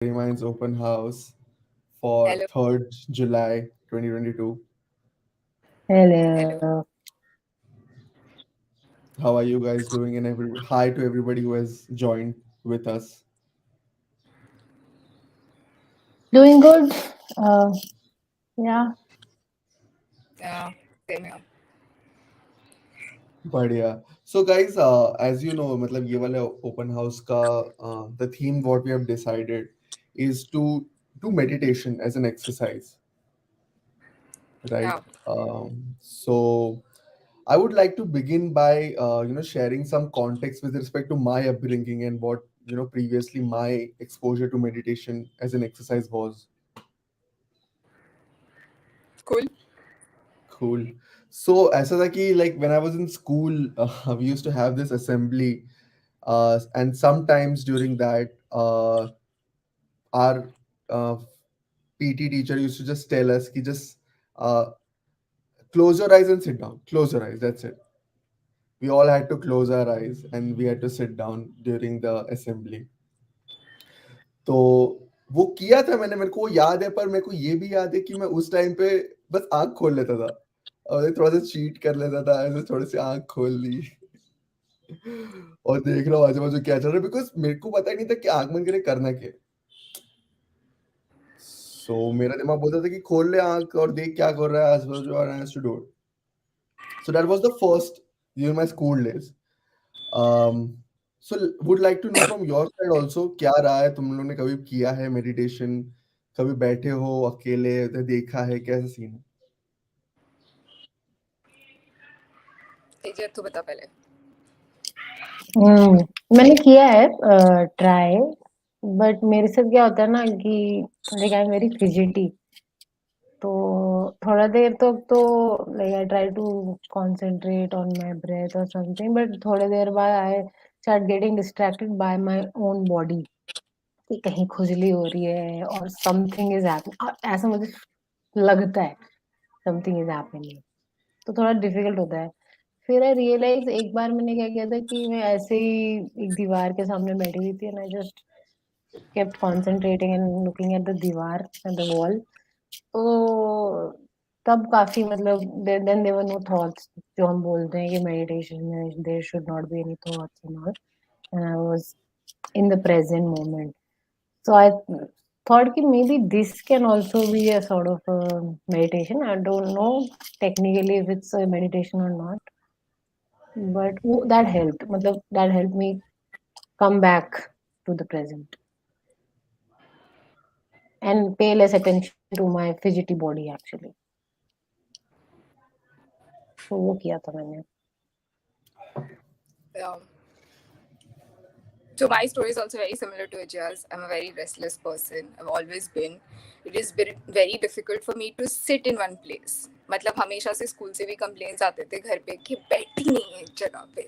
Cherry Minds open house for Hello. 3rd July 2022. Hello. Hello. How are you guys doing? And hi to everybody who has joined with us. Doing good. Uh, yeah. Yeah, same here. But yeah, so guys, as you know, मतलब ये वाले open house का the theme what we have decided is to do meditation as an exercise, right? Yeah, So I would like to begin by sharing some context with respect to my upbringing and what previously my exposure to meditation as an exercise was. cool. Cool. So ऐसा था कि like when I was in school, we used to have this assembly, and sometimes during that, our PT teacher used to just tell us कि just uh, close your eyes and sit down. Close your eyes. That's it. We all had to close our eyes and we had to sit down during the assembly. तो वो किया था मैंने, मेरे को याद है, पर मेरे को ये भी याद है कि मैं उस टाइम पे बस आँख खोल लेता था और थोड़ा सा चीट कर लेता था, ऐसे थोड़ी सी आँख खोल ली और देख रहा हूँ आजू-बाजू क्या चल रहा है, बिकॉज़ मेरे को पता ही नहीं था कि आँख बंद करके करना क्या है। सो मेरा दिमाग बोलता था कि खोल ले आँख और देख क्या कर रहा है आजू-बाजू और I has to do it. So that was the first during my school days. um so would like to know from your side also, क्या रहा है, तुम लोगों ने कभी किया है मेडिटेशन, कभी बैठे हो अकेले उधर देखा है, कैसा सीन है? तेजस तू बता पहले। हम्म, मैंने किया है ट्राई। बट मेरे साथ क्या होता है ना कि like I am very fidgety. तो थोड़ा देर तक तो like I try to concentrate on my breath और समथिंग, बट थोड़ी देर बाद I start getting distracted by my own body कि कहीं खुजली हो रही है और समथिंग इज हैपनिंग, ऐसा मुझे लगता है समथिंग इज हैपनिंग। तो थोड़ा डिफिकल्ट होता है। फिर आई रियलाइज एक बार मैंने क्या किया था कि मैं ऐसे ही एक दीवार के सामने बैठी हुई थी and I just kept concentrating and looking at the दीवार एंड द वॉल। तो तब काफी मतलब then there were no thoughts, जो हम बोलते हैं कि मेडिटेशन में there should not be any thoughts and all, and I was in the present moment. So I thought कि maybe this can also be a sort of a meditation. I don't know technically if it's a meditation or not, but that helped. मतलब that helped me come back to the present and pay less attention to my fidgety body actually. तो वो किया था मैंने. Yeah. So my story is also very similar to Ajay's. I'm a very restless person. I've always been. It is very difficult for me to sit in one place. मतलब हमेशा से school से भी कंप्लेंट्स आते थे घर पे कि बैठी नहीं है एक जगह पे,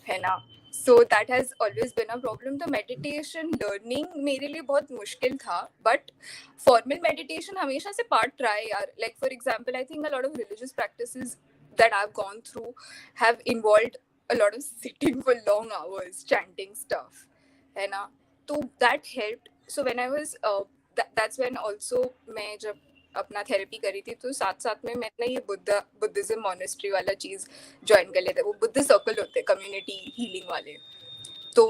है ना. So that has always been a problem. तो मेडिटेशन लर्निंग मेरे लिए बहुत मुश्किल था, बट फॉर्मल मेडिटेशन हमेशा से पार्ट रहा है यार. Like for example I think a lot of religious practices that I've gone through have involved a lot of sitting for long hours chanting stuff, है ना. तो that helped. So when I was that's when also मैं जब अपना therapy करी थी तो साथ साथ में मैंने ये बुद्धिज्म मोनेस्ट्री वाला चीज़ ज्वाइन कर लिया था. वो बुद्ध सर्कल होते हैं कम्युनिटी हीलिंग वाले. तो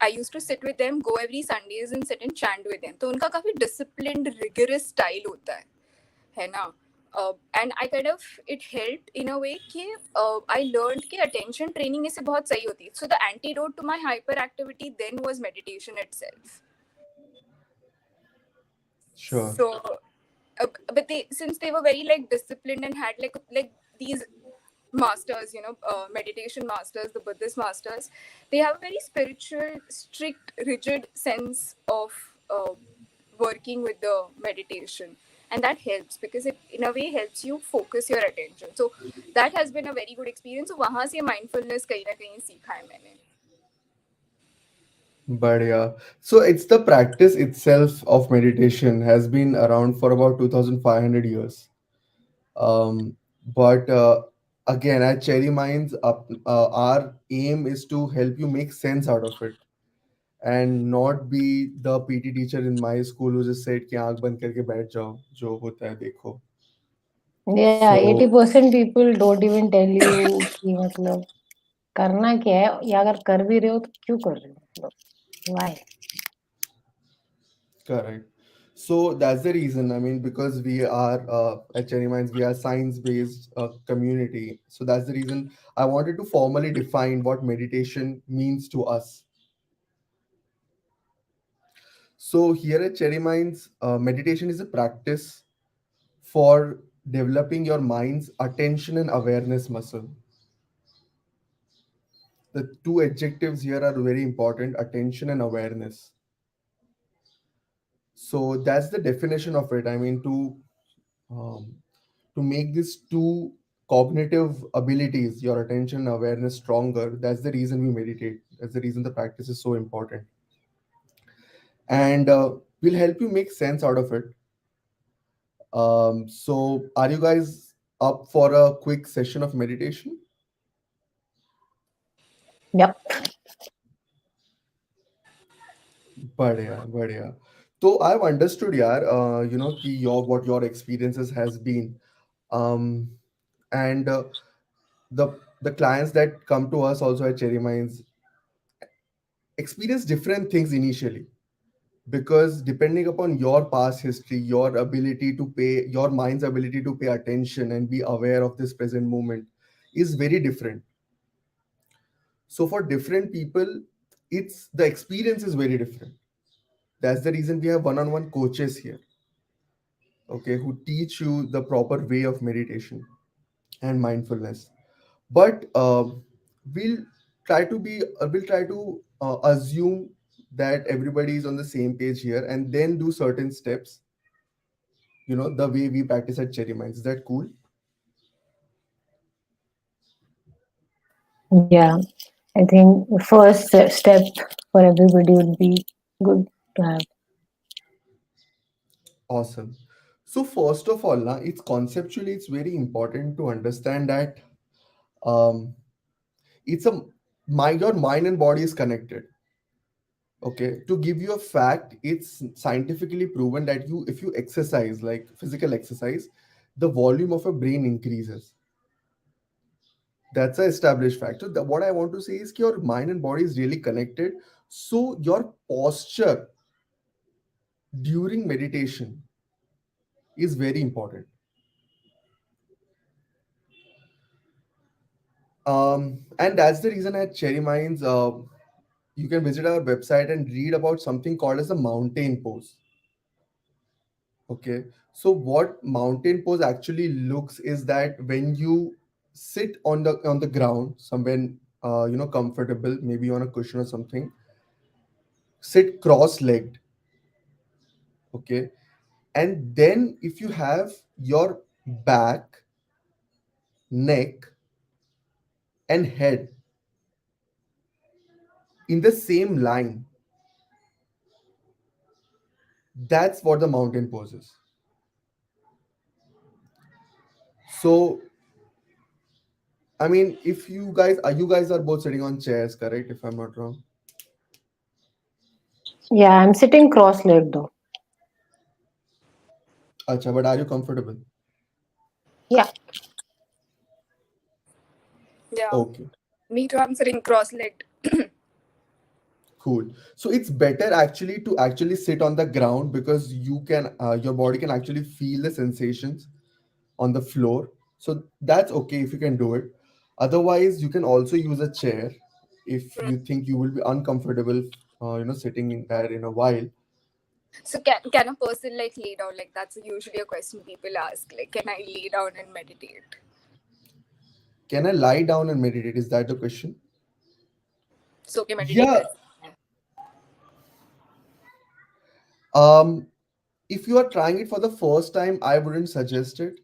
I use to sit with them, go every Sundays and sit and chant with them. तो उनका काफ़ी डिसिप्लिन्ड रिगरस स्टाइल होता है ना. And I kind of it help in a way कि आई लर्न कि अटेंशन ट्रेनिंग इससे बहुत सही होती है. So the antidote to my hyperactivity then was meditation itself. Sure. So but they, since they were very like disciplined and had like these masters, meditation masters, the Buddhist masters, they have a very spiritual, strict, rigid sense of working with the meditation. And that helps because it in a way helps you focus your attention. So that has been a very good experience. So वहाँ से mindfulness कहीं ना कहीं सीखा है मैंने. But yeah, so it's the practice itself of meditation has been around for about 2500 years. But again, at Cherry Minds, our aim is to help you make sense out of it. and not be the PT teacher in my school who just said कि आंख बंद करके बैठ जाओ जो होता है देखो. Yeah, So 80% people don't even tell you कि मतलब करना क्या है, या अगर कर भी रहे हो तो क्यों कर रहे हो, मतलब why? correct. So that's the reason. I mean, because we are at Cherry Minds, we are science-based community. So that's the reason I wanted to formally define what meditation means to us. So here at Cherry Minds, meditation is a practice for developing your mind's attention and awareness muscle. The two adjectives here are very important: attention and awareness. So that's the definition of it. I mean, um, to make these two cognitive abilities, your attention and awareness, stronger. That's the reason we meditate. That's the reason the practice is so important. And we'll help you make sense out of it. So, are you guys up for a quick session of meditation? Yep. Badhiya, badhiya. So I've understood, yaar, कि your what your experiences has been, um, and the clients that come to us also at Cherry Minds experience different things initially, because depending upon your past history, your ability to pay, your mind's ability to pay attention and be aware of this present moment is very different. So for different people, it's the experience is very different. That's the reason we have one-on-one coaches here, okay, who teach you the proper way of meditation and mindfulness. But we'll we'll try to assume that everybody is on the same page here, and then do certain steps, the way we practice at Cherry Minds. Is that cool? Yeah, I think the first step for everybody would be good to have. Awesome. So first of all, it's conceptually it's very important to understand that um, it's a your mind and body is connected. Okay, to give you a fact, it's scientifically proven that if you exercise, like physical exercise, the volume of a brain increases. That's a established fact. So what I want to say is your mind and body is really connected. So your posture during meditation is very important. And that's the reason at Cherry Minds, you can visit our website and read about something called as the mountain pose. Okay, so what mountain pose actually looks is that when you sit on the ground somewhere, comfortable, maybe on a cushion or something, sit cross-legged. Okay, and then if you have your back, neck, and head in the same line, that's what the mountain pose is. So I mean, if you guys are both sitting on chairs, correct? If I'm not wrong. Yeah, I'm sitting cross-legged though. Acha, but are you comfortable? Yeah. Yeah. Okay, Me too, I'm sitting cross-legged. cool. So it's better actually to actually sit on the ground, because your body can actually feel the sensations on the floor. So that's okay if you can do it. Otherwise, you can also use a chair if you think you will be uncomfortable, sitting in there in a while. So can a person like lay down? Like that's usually a question people ask. Like, can I lay down and meditate? Can I lie down and meditate? Is that the question? So okay, meditate Yeah. कर. Um, if you are trying it for the first time, I wouldn't suggest it,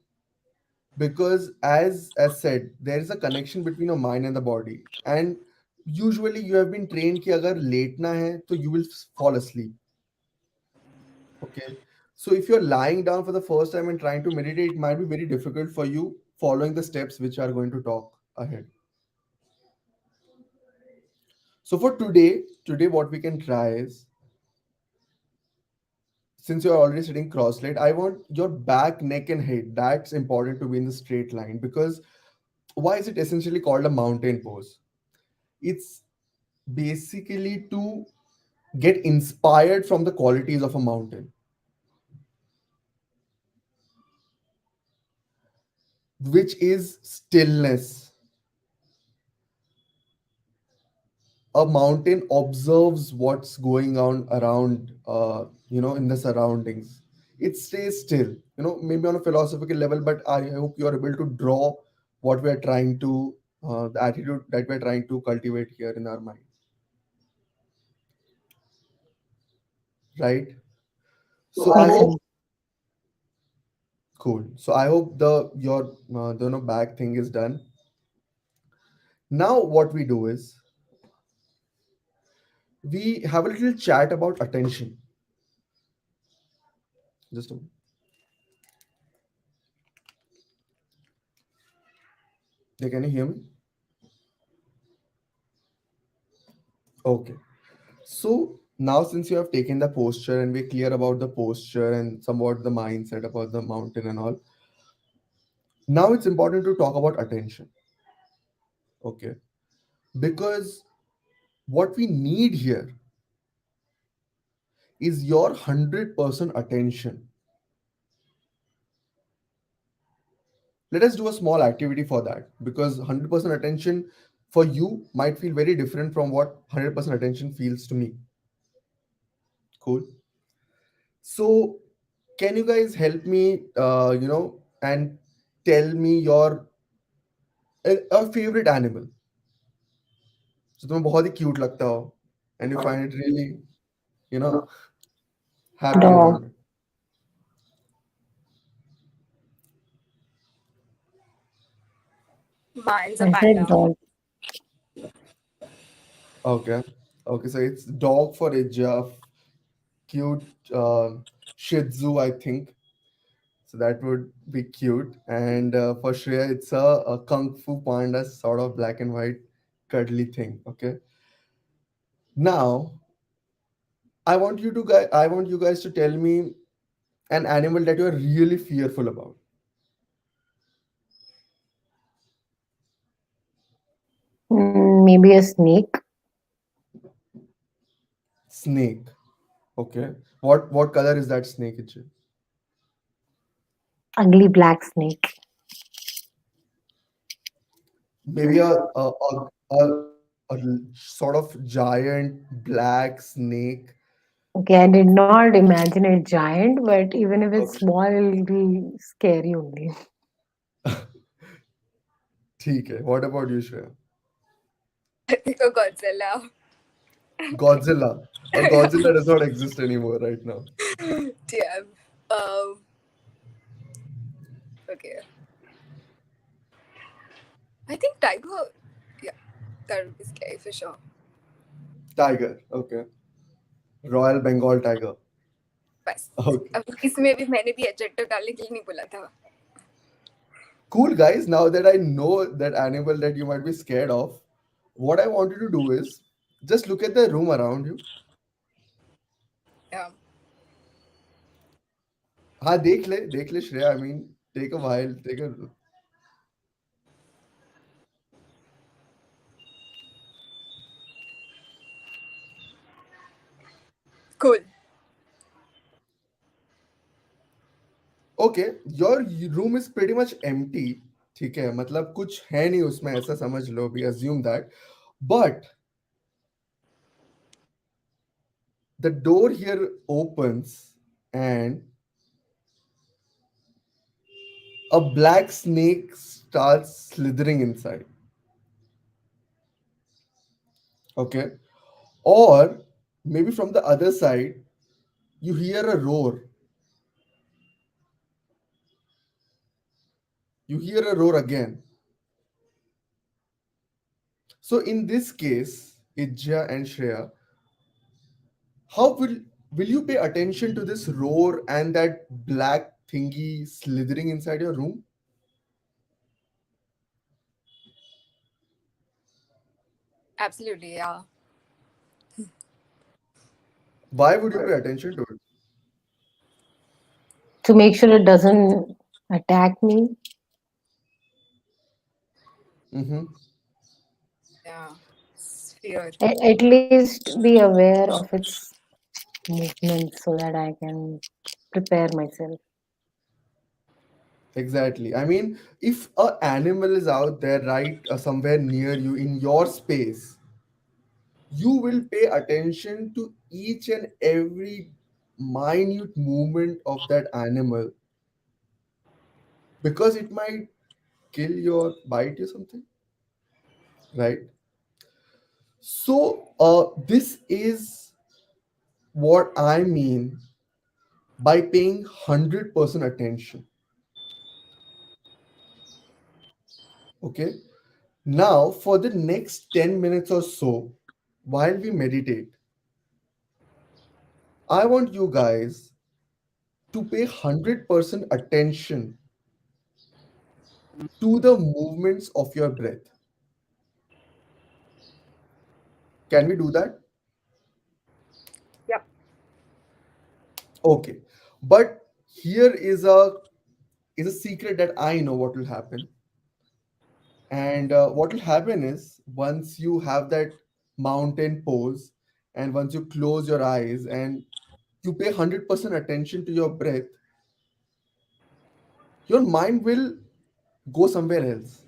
because as said, there is a connection between your mind and the body, and usually you have been trained कि अगर लेटना है तो you will fall asleep. Okay, so if you're lying down for the first time and trying to meditate, it might be very difficult for you following the steps which are going to talk ahead. So for today what we can try is, since you're already sitting cross-legged, I want your back, neck, and head. That's important to be in the straight line, because why is it essentially called a mountain pose? It's basically to get inspired from the qualities of a mountain, which is stillness. A mountain observes what's going on around, in the surroundings. It stays still, maybe on a philosophical level, but I hope you are able to draw what we are trying to, the attitude that we're trying to cultivate here in our mind, right? So I Makes hope, sense. cool. So I hope the back thing is done. Now what we do is, we have a little chat about attention. Just a minute. Yeah, can you hear me? Okay. So now, since you have taken the posture and we're clear about the posture and somewhat the mindset about the mountain and all, now it's important to talk about attention. Okay. Because what we need here is your 100% attention. Let us do a small activity for that, because 100% attention for you might feel very different from what 100% attention feels to me. Cool. So, can you guys help me, and tell me your a favorite animal जो तुम्हें बहुत ही cute लगता हो, and you find it really, you know happy Dog. around it. Mine's a I said panda. dog. Okay, okay, so it's dog for Ija, cute, Shih Tzu, I think. So that would be cute. And for Shreya, it's a Kung Fu Panda, sort of black and white, cuddly thing. Okay. Now, I want you guys to tell me an animal that you are really fearful about. Maybe a snake. Snake. Okay. What color is that snake, Ija? Ugly black snake. Maybe a sort of giant black snake. Okay, I did not imagine a giant, but even if it's Okay. small, it'll be scary only. ठीक है. What about you, Shreya? I think a Godzilla. Godzilla. A Godzilla does not exist anymore right now. TM. Um, okay. I think tiger. Yeah, that would be scary for sure. Tiger. Okay. Royal Bengal tiger. बस Okay. अब इसमें भी मैंने भी adjective डालने के लिए नहीं बोला था. Cool, guys. Now that I know that animal that you might be scared of, what I want you to do is just look at the room around you. Yeah. हाँ, देख ले Shreya. I mean, take a while. Take a. Cool. Okay, your room is pretty much empty. ठीक है, मतलब कुछ है नहीं उसमें, ऐसा समझ लो. We assume that. But the door here opens and a black snake starts slithering inside. Okay. Or maybe from the other side, you hear a roar. You hear a roar again. So in this case, Ijja and Shreya, how will you pay attention to this roar and that black thingy slithering inside your room? Absolutely. Yeah. Why would you pay attention to it? to make sure it doesn't attack me. Mm-hmm. Yeah. Fear. At least be aware of its movements so that I can prepare myself. Exactly. I mean, if a animal is out there, right, somewhere near you in your space, you will pay attention to each and every minute movement of that animal because it might kill you or bite you something, right? So, this is what I mean by paying 100% attention. Okay. Now, for the next 10 minutes or so, while we meditate, I want you guys to pay 100% attention to the movements of your breath. Can we do that? Yep. Okay. But here is a secret that I know what will happen. And what will happen is once you have that mountain pose and once you close your eyes and you pay 100% attention to your breath, your mind will go somewhere else.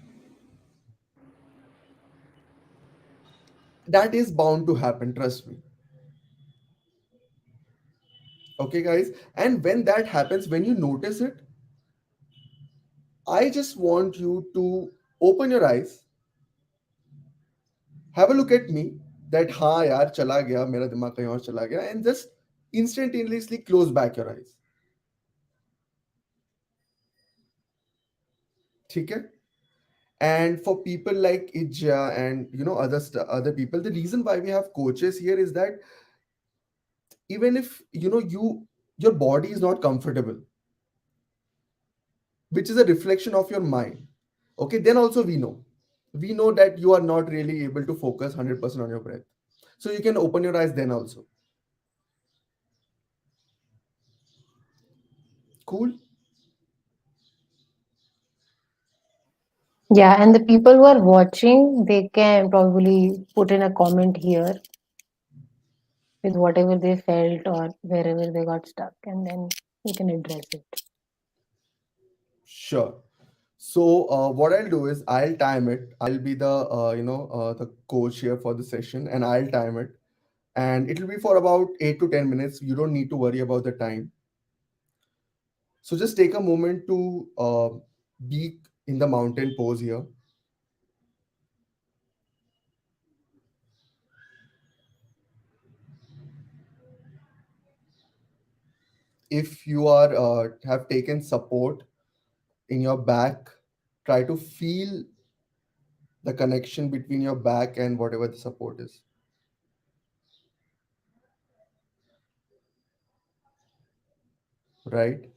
That is bound to happen, trust me. Okay, guys? And when that happens, when you notice it, I just want you to open your eyes, have a look at me, that हाँ यार चला गया मेरा दिमाग कहीं और चला गया, and just instantaneously close back your eyes. ठीक है? And for people like Ijja and other people, the reason why we have coaches here is that even if your body is not comfortable, which is a reflection of your mind, okay, then also we know that you are not really able to focus 100% on your breath, so you can open your eyes then also. Cool. Yeah, and the people who are watching, they can probably put in a comment here with whatever they felt or wherever they got stuck, and then we can address it. Sure. So what I'll do is I'll time it. I'll be the coach here for the session, and I'll time it, and it'll be for about 8 to 10 minutes. You don't need to worry about the time. So just take a moment to be in the mountain pose here. If you are have taken support in your back, try to feel the connection between your back and whatever the support is, right?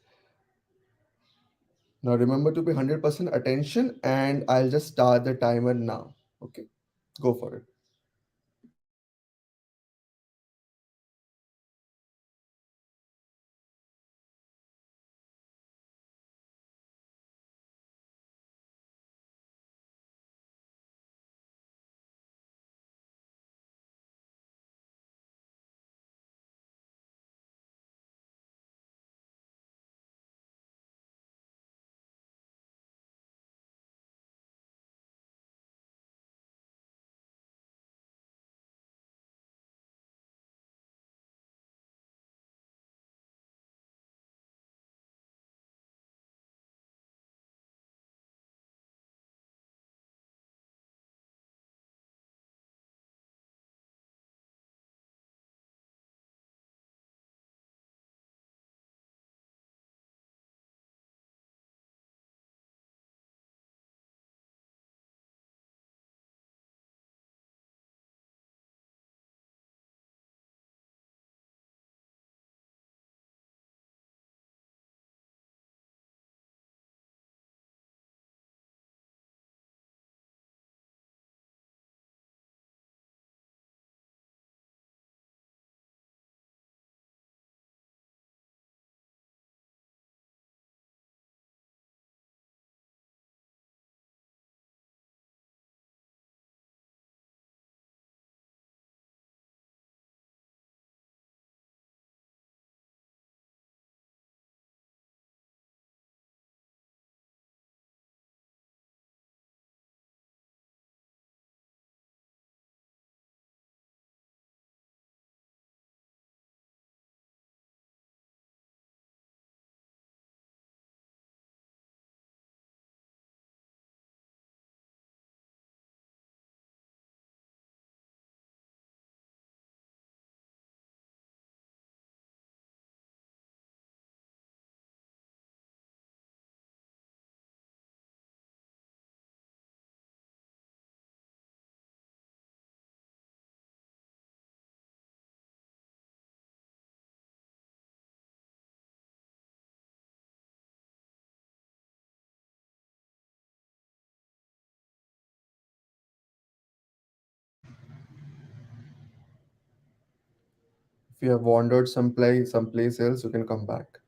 Now remember to pay 100% attention, and I'll just start the timer now. Okay, go for it. If you have wandered someplace else, you can come back.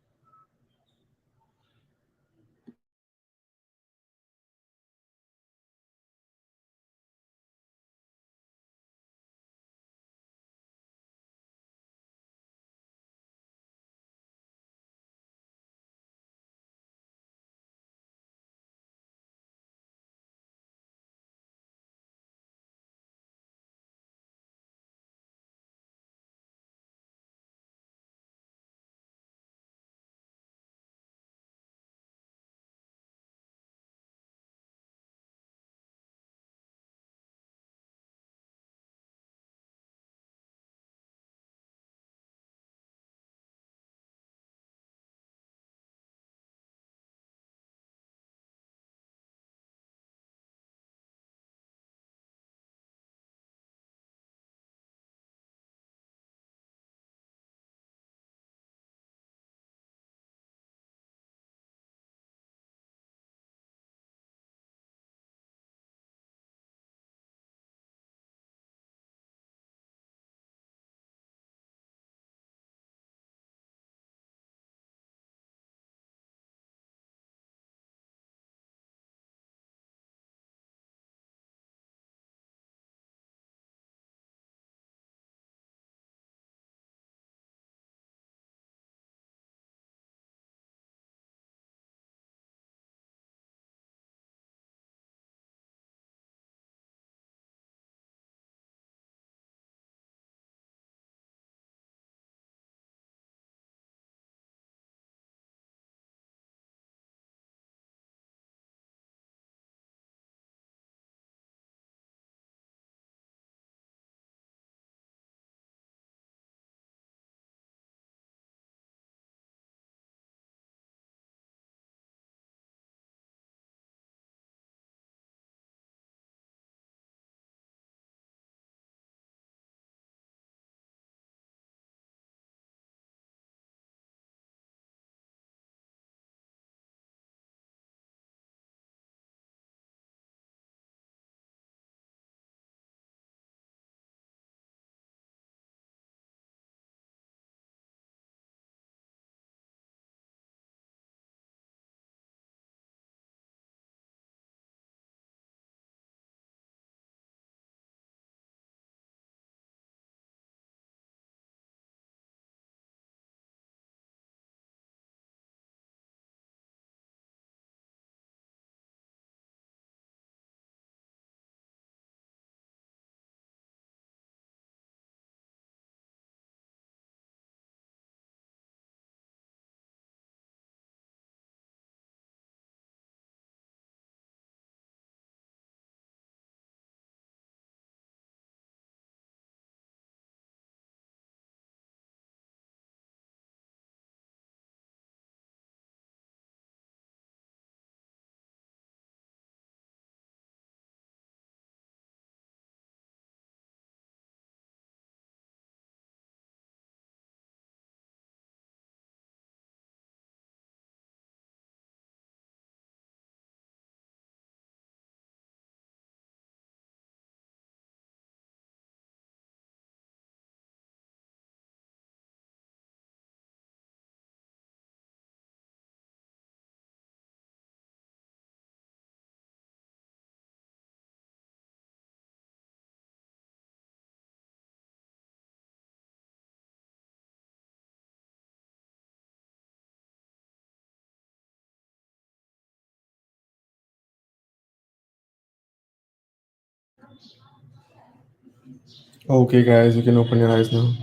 Okay, guys, you can open your eyes now.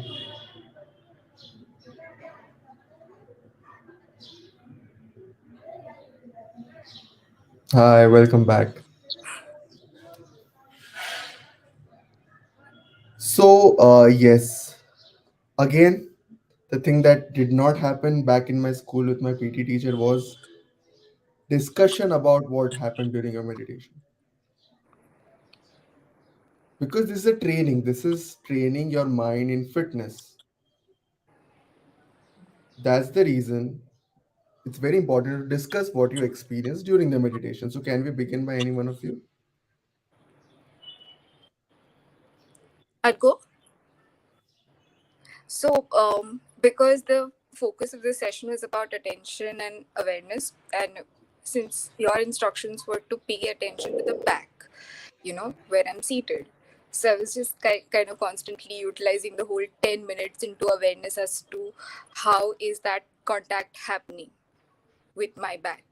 Hi, welcome back. So, yes, again, the thing that did not happen back in my school with my PT teacher was discussion about what happened during your meditation. Because this is training your mind in fitness. That's the reason it's very important to discuss what you experienced during the meditation. So, can we begin by any one of you? I'd go. Because the focus of this session was about attention and awareness, and since your instructions were to pay attention to the back, where I'm seated. So I was just kind of constantly utilizing the whole 10 minutes into awareness as to how is that contact happening with my back.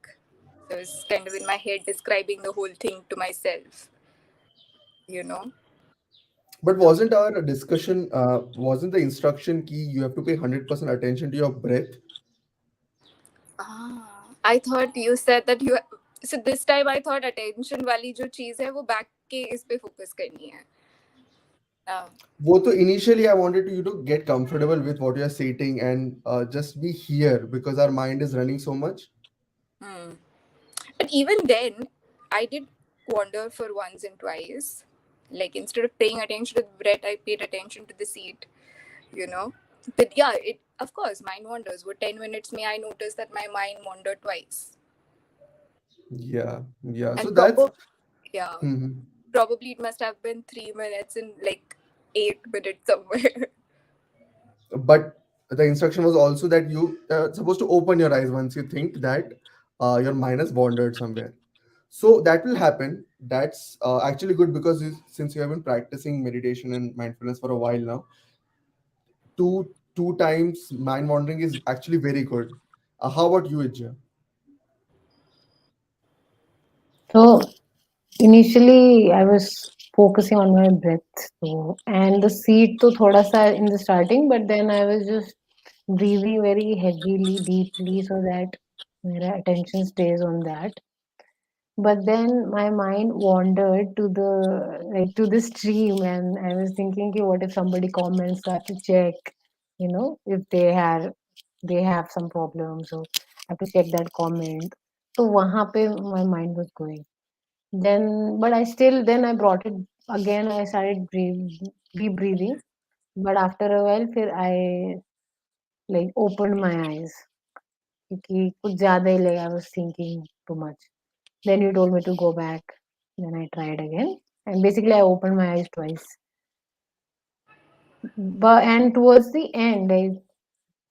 So I was kind of in my head describing the whole thing to myself, you know. But wasn't our discussion, wasn't the instruction key you have to pay 100% attention to your breath? I thought you said that you. So this time I thought attention वाली जो चीज है वो back के इस पे focus करनी है. Uh, वो तो initially I wanted you to get comfortable with what you're stating and just be here because our mind is running so much. hmm. But even then, I did wander for once and twice. Like instead of paying attention to the breath, I paid attention to the seat. You know. But yeah, it of course mind wanders. For 10 minutes, may I noticed that my mind wandered twice, Yeah, yeah. So and that's yeah, Mhm. probably it must have been 3 minutes and like 8 minutes somewhere. But the instruction was also that you supposed to open your eyes once you think that your mind has wandered somewhere. So that will happen. That's actually good because since you have been practicing meditation and mindfulness for a while now, two times mind wandering is actually very good. How about you, Ijja? So initially I was focusing on my breath. So and the seat to thoda sa in the starting, but then I was just breathing very heavily, deeply, so that my attention stays on that. But then my mind wandered to the stream, and I was thinking, "Ki, what if somebody comments? So I have to check, if they have some problems. So I have to check that comment." So वहाँ पे my mind was going. But then I brought it again. I started deep breathing. But after a while, फिर I like opened my eyes. क्योंकि कुछ ज़्यादा ही like I was thinking too much. Then you told me to go back. Then I tried again. And basically I opened my eyes twice. But and towards the end,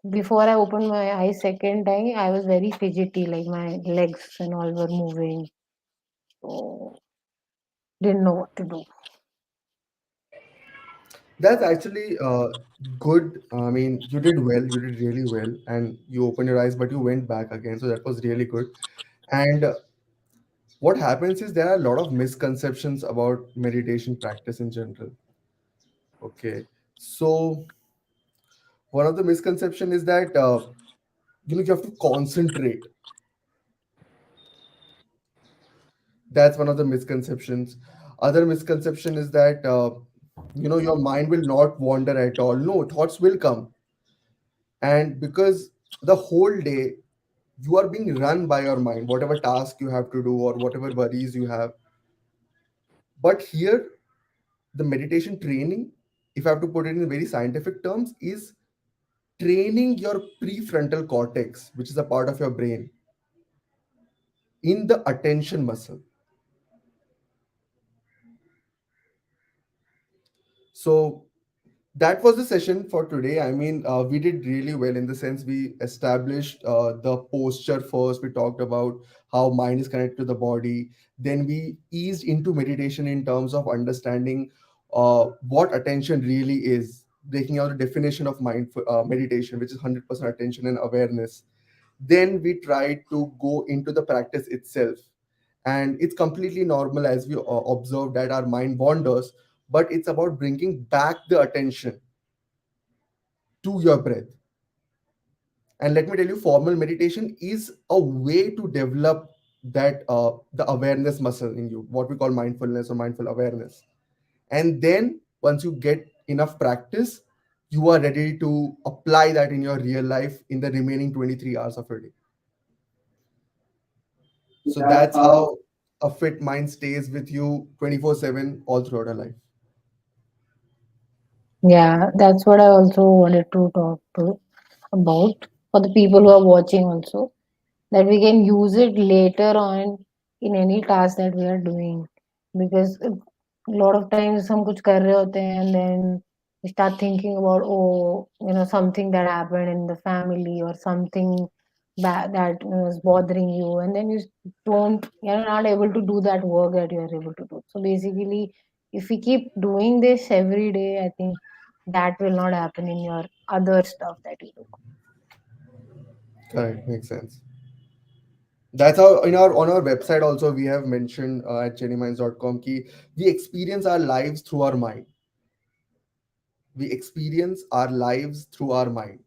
before I opened my eyes second time, I was very fidgety, like my legs and all were moving. So didn't know what to do. That's actually good. I mean, you did well. You did really well, and you opened your eyes, but you went back again. So that was really good. And what happens is there are a lot of misconceptions about meditation practice in general. Okay, so one of the misconception is that you have to concentrate. That's one of the misconceptions. Other misconception is that your mind will not wander at all. No, thoughts will come, and because the whole day you are being run by your mind, whatever task you have to do or whatever worries you have. But here, the meditation training, if I have to put it in very scientific terms, is training your prefrontal cortex, which is a part of your brain, in the attention muscle. So that was the session for today. I mean, we did really well in the sense we established the posture first. We talked about how mind is connected to the body. Then we eased into meditation in terms of understanding what attention really is, breaking out the definition of meditation, which is 100% attention and awareness. Then we tried to go into the practice itself, and it's completely normal as we observe that our mind wanders, but it's about bringing back the attention to your breath. And let me tell you, formal meditation is a way to develop that the awareness muscle in you, what we call mindfulness or mindful awareness. And then once you get enough practice, you are ready to apply that in your real life in the remaining 23 hours of your day. So That's that's how. how a fit mind stays with you 24/7 all throughout your life. Yeah, that's what I also wanted to talk to about for the people who are watching also, that we can use it later on in any task that we are doing. Because a lot of times हम कुछ कर रहे होते हैं and then you start thinking about, oh, something that happened in the family or something bad that is bothering you, and then you're not able to do that work that you are able to do. So basically, if we keep doing this every day, I think that will not happen in your other stuff that you do. Correct, makes sense. That's how in our on our website also we have mentioned at cherryminds.com ki we experience our lives through our mind. We experience our lives through our mind.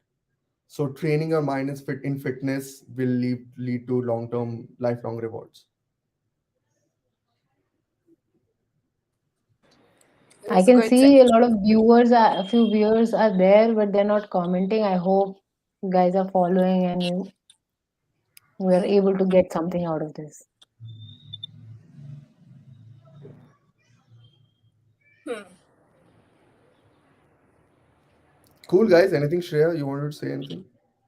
So training your mind is fit in fitness will lead to long term, lifelong rewards. It I was a can good see a session. lot of a few viewers are there, but they're not commenting. I hope you guys are following and we are able to get something out of this. Hmm. Cool guys. Anything, Shreya? You wanted to say anything?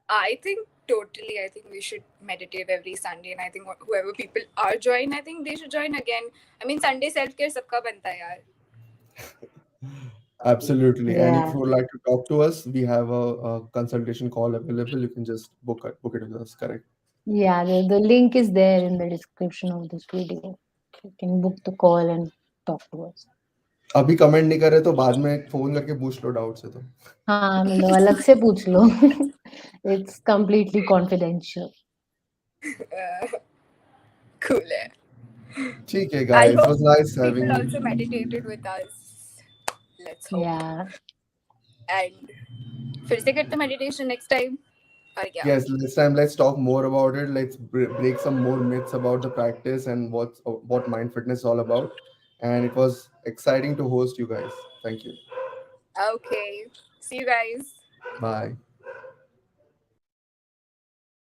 I think totally. I think we should meditate every Sunday, and I think whoever people are join, I think they should join again. I mean, Sunday self care sabka banta hai yaar. Absolutely. And if Yeah. you would like to talk to us, we have a consultation call available. You can just book it with us. Correct. Yeah, the link is there in the description of this video. You can book the call and talk to us. अभी comment नहीं करे तो बाद में phone करके पूछ लो doubt से तो. हाँ, मतलब अलग से पूछ लो. It's completely confidential. Cool hai. ठीक है I guys. It hope was nice people having you. also meditated with us. Let's hope. Yeah. And फिर से करते meditation next time. और क्या? Yes, this time let's talk more about it. Let's break some more myths about the practice and what mind fitness is all about. And it was exciting to host you guys. Thank you. Okay. See you guys. Bye.